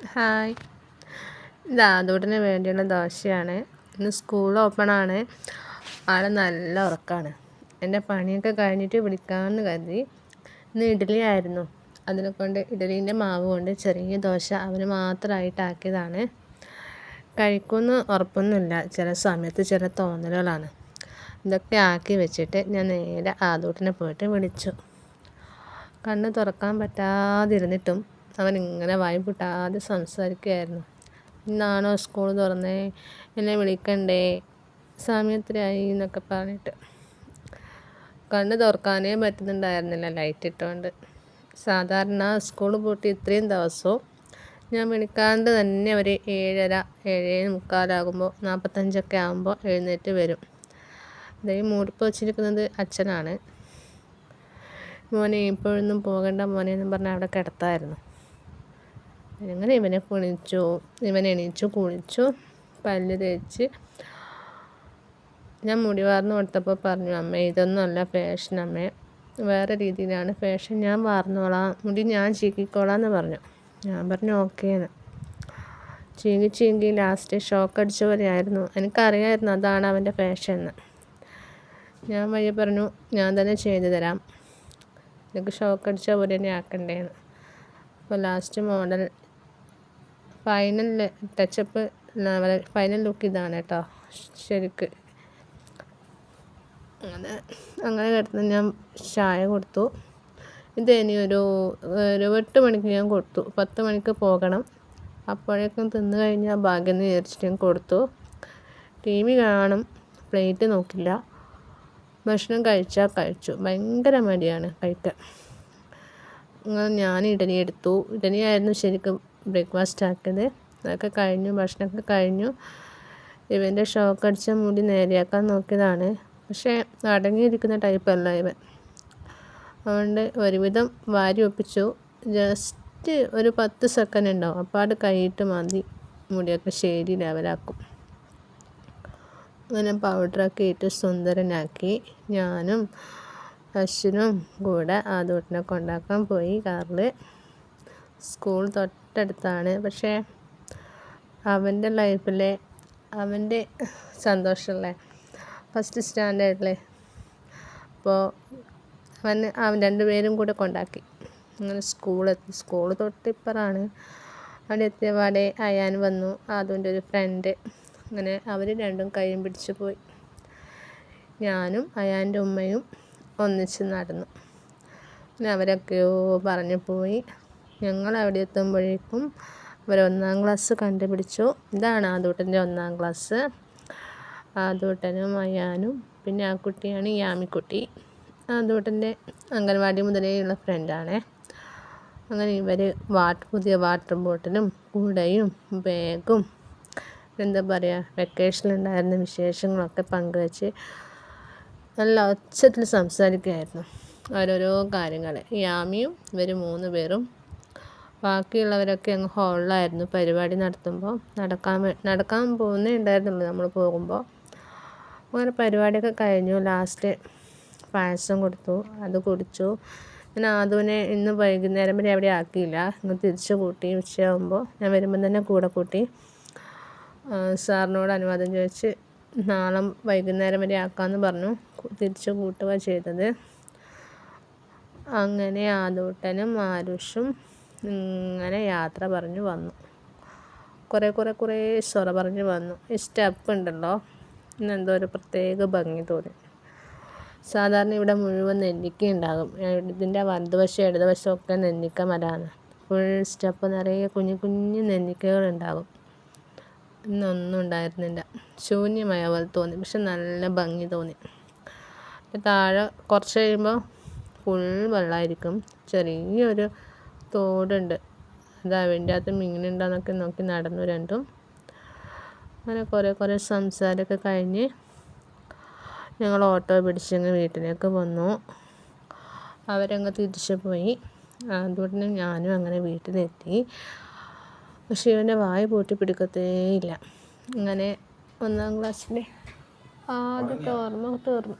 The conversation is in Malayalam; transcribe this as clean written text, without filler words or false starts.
ഹായ്, ഇത് ആദൂട്ടിന് വേണ്ടിയുള്ള ദോശയാണ്. ഇന്ന് സ്കൂൾ ഓപ്പണാണ്. ആള് നല്ല ഉറക്കമാണ്. എൻ്റെ പണിയൊക്കെ കഴിഞ്ഞിട്ട് വിളിക്കാമെന്ന് കരുതി. ഇന്ന് ഇഡ്ഡലി ആയിരുന്നു. അതിനെക്കൊണ്ട് ഇഡ്ഡലീൻ്റെ മാവ് കൊണ്ട് ചെറിയ ദോശ അവന് മാത്രമായിട്ടാക്കിയതാണ്. കഴിക്കുമെന്ന് ഉറപ്പൊന്നുമില്ല. ചില സമയത്ത് ചില തോന്നലുകളാണ്. ഇതൊക്കെ ആക്കി വെച്ചിട്ട് ഞാൻ നേരെ ആദൂട്ടിനെ പോയിട്ട് വിളിച്ചു. കണ്ണ് തുറക്കാൻ പറ്റാതിരുന്നിട്ടും അവൻ ഇങ്ങനെ വായി പൂട്ടാതെ സംസാരിക്കുകയായിരുന്നു. ഇന്നാണോ സ്കൂൾ തുറന്നേ, എന്നെ വിളിക്കണ്ടേ, സമയത്തിനായി എന്നൊക്കെ പറഞ്ഞിട്ട്. കണ്ണ് തുറക്കാനേ പറ്റുന്നുണ്ടായിരുന്നില്ല ലൈറ്റ് ഇട്ടുകൊണ്ട്. സാധാരണ സ്കൂൾ പൂട്ടി ഇത്രയും ദിവസവും ഞാൻ വിളിക്കാണ്ട് തന്നെ ഒരു 7:30, 7:45 45 ആകുമ്പോൾ എഴുന്നേറ്റ് വരും. ഇതേ മൂടിപ്പ് വെച്ചിരിക്കുന്നത് അച്ഛനാണ്. മോനെ ഇപ്പോഴൊന്നും പോകണ്ട മോനെ എന്നും പറഞ്ഞാൽ അവിടെ കിടത്തായിരുന്നു. അങ്ങനെ ഇവൻ എണീച്ചു കുളിച്ചു, പല്ല് തേച്ച് ഞാൻ മുടി വാർന്നു കൊടുത്തപ്പോൾ പറഞ്ഞു, അമ്മേ ഇതൊന്നും അല്ല ഫാഷൻ അമ്മേ, വേറെ രീതിയിലാണ് ഫാഷൻ, ഞാൻ വാർന്നോളാം, മുടി ഞാൻ ചീകിക്കോളാം എന്ന് പറഞ്ഞു. ഞാൻ പറഞ്ഞു ഓക്കേന്ന്. ചീകി ലാസ്റ്റ് ഷോക്ക് അടിച്ച പോലെ ആയിരുന്നു. എനിക്കറിയാമായിരുന്നു അതാണ് അവൻ്റെ ഫാഷൻ എന്ന്. ഞാൻ വഴി പറഞ്ഞു, ഞാൻ തന്നെ ചെയ്തു തരാം, എനിക്ക് ഷോക്ക് അടിച്ച പോലെ തന്നെ ആക്കണ്ടേന്ന്. അപ്പോൾ last model final touch up final look ഇതാണ് കേട്ടോ. ശരിക്ക് അങ്ങനെ കിടന്ന് ഞാൻ ചായ കൊടുത്തു. ഇത് ഇനി ഒരു 8 മണിക്ക് ഞാൻ കൊടുത്തു. 10 മണിക്ക് പോകണം. അപ്പോഴേക്കും തിന്നു കഴിഞ്ഞാൽ ഭാഗ്യം എന്ന് വിചാരിച്ചിട്ട് ഞാൻ കൊടുത്തു. TV കാണും, പ്ലേറ്റ് നോക്കില്ല. ഭക്ഷണം കഴിച്ചാൽ കഴിച്ചു. ഭയങ്കര മടിയാണ് കഴിക്കാൻ. ഞാൻ ഇഡലി എടുത്തു. ഇഡലിയായിരുന്നു ശരിക്കും ബ്രേക്ക്ഫാസ്റ്റ് ആക്കിയത്. അതൊക്കെ കഴിഞ്ഞു, ഭക്ഷണമൊക്കെ കഴിഞ്ഞു. ഇവൻ്റെ ഷോക്ക് അടിച്ച മുടി നേരെയാക്കാൻ നോക്കിയതാണ്. പക്ഷേ അടങ്ങിയിരിക്കുന്ന ടൈപ്പല്ല ഇവൻ. അതുകൊണ്ട് ഒരുവിധം വാരി ഒപ്പിച്ചു. ജസ്റ്റ് ഒരു 10 സെക്കൻഡ് ഉണ്ടാവും, അപ്പോൾ കൈയിട്ട് മാന്തി മുടിയൊക്കെ ശരി ലെവലാക്കും. അങ്ങനെ പൗഡറൊക്കെ ഇട്ട് സുന്ദരനാക്കി. ഞാനും അശ്വിനും കൂടെ ആദൂട്ടിനെ കൊണ്ടാക്കാൻ പോയി കാറിൽ. സ്കൂൾ തൊട്ടടുത്താണ്. പക്ഷേ അവൻ്റെ ലൈഫിലെ അവൻ്റെ സന്തോഷമല്ലേ, ഫസ്റ്റ് സ്റ്റാൻഡേർഡിലെ. അപ്പോൾ അവൻ 2 പേരും കൂടെ കൊണ്ടാക്കി. അങ്ങനെ സ്കൂളെത്തി. സ്കൂൾ തൊട്ടിപ്പറാണ്. അവിടെ എത്തിയപാടെ അയാൻ വന്നു, ആദൂൻ്റെ ഒരു ഫ്രണ്ട്. അങ്ങനെ അവർ രണ്ടും കൈയും പിടിച്ച് പോയി. ഞാനും അയാൻ്റെ ഉമ്മയും ഒന്നിച്ച് നടന്നു. പിന്നെ അവരൊക്കെയോ പറഞ്ഞു പോയി. ഞങ്ങൾ അവിടെ എത്തുമ്പോഴേക്കും അവർ 1-ാം ക്ലാസ് കണ്ടുപിടിച്ചു. ഇതാണ് ആദൂട്ടൻ്റെ 1-ാം ക്ലാസ്. ആദൂട്ടനും അയാനും പിന്നെ ആ കുട്ടിയാണ് യാമിക്കുട്ടി. ആദൂട്ടൻ്റെ അംഗൻവാടി മുതലേയുള്ള ഫ്രണ്ടാണ്. അങ്ങനെ ഇവർ പുതിയ വാട്ടർ ബോട്ടിലും കുടയും ബാഗും എന്താ പറയുക, വെക്കേഷനിലുണ്ടായിരുന്ന വിശേഷങ്ങളൊക്കെ പങ്കുവെച്ച് നല്ല ഒച്ചത്തിൽ സംസാരിക്കുകയായിരുന്നു ഓരോരോ കാര്യങ്ങൾ. യാമിയും ഇവർ 3 പേരും. ബാക്കിയുള്ളവരൊക്കെ അങ്ങ് ഹോളിലായിരുന്നു പരിപാടി നടത്തുമ്പോൾ. നടക്കാൻ പോകുന്നേ ഉണ്ടായിരുന്നുള്ളൂ നമ്മൾ പോകുമ്പോൾ. അങ്ങനെ പരിപാടിയൊക്കെ കഴിഞ്ഞു. ലാസ്റ്റ് പായസം കൊടുത്തു, അത് കുടിച്ചു. ഞാൻ ആദൂനെ ഇന്ന് വൈകുന്നേരം വരെ അവിടെ ആക്കിയില്ല, ഇങ്ങ് തിരിച്ചു കൂട്ടി. ഉച്ചയാകുമ്പോൾ ഞാൻ വരുമ്പം തന്നെ കൂടെ കൂട്ടി. സാറിനോട് അനുവാദം ചോദിച്ച് നാളെ വൈകുന്നേരം വരെ ആക്കാമെന്ന് പറഞ്ഞു. തിരിച്ചു കൂട്ടുക ചെയ്തത്. അങ്ങനെ ആദൂട്ടനും ആരുഷും ഇങ്ങനെ യാത്ര പറഞ്ഞു വന്നു. കുറേ സൊറ പറഞ്ഞ് വന്നു. ഈ സ്റ്റെപ്പ് ഉണ്ടല്ലോ, ഇന്നെന്തോ ഒരു പ്രത്യേക ഭംഗി തോന്നി. സാധാരണ ഇവിടെ മുഴുവൻ നെല്ലിക്ക ഉണ്ടാകും. ഇതിൻ്റെ വലതുവശം ഇടതുവശം ഒക്കെ നെല്ലിക്ക മരമാണ്. ഫുൾ സ്റ്റെപ്പ് നിറയെ കുഞ്ഞു നെല്ലിക്കകളുണ്ടാകും. ഇന്നൊന്നും ഉണ്ടായിരുന്നില്ല. ശൂന്യമായ പോലെ തോന്നി. പക്ഷെ നല്ല ഭംഗി തോന്നി. താഴെ കുറച്ച് കഴിയുമ്പോൾ ഫുൾ വെള്ളമായിരിക്കും. ചെറിയൊരു തോടുണ്ട്. അത് അതിൻ്റെ അകത്ത് മീനുണ്ടോയെന്നൊക്കെ നോക്കി നടന്നു രണ്ടും. അങ്ങനെ കുറേ സംസാരമൊക്കെ കഴിഞ്ഞ് ഞങ്ങൾ ഓട്ടോ പിടിച്ചങ്ങ് വീട്ടിലേക്ക് വന്നു. അവരങ്ങ് തിരിച്ചു പോയി. അതുകൊണ്ട് ഞാനും അങ്ങനെ വീട്ടിലെത്തി. പക്ഷേ ഇവൻ്റെ വായ പൂട്ടി പിടിക്കത്തേയില്ല. അങ്ങനെ 1-ാം ക്ലാസ്സിലെ ആദ്യത്തെ ഓർമ്മ തീർന്നു.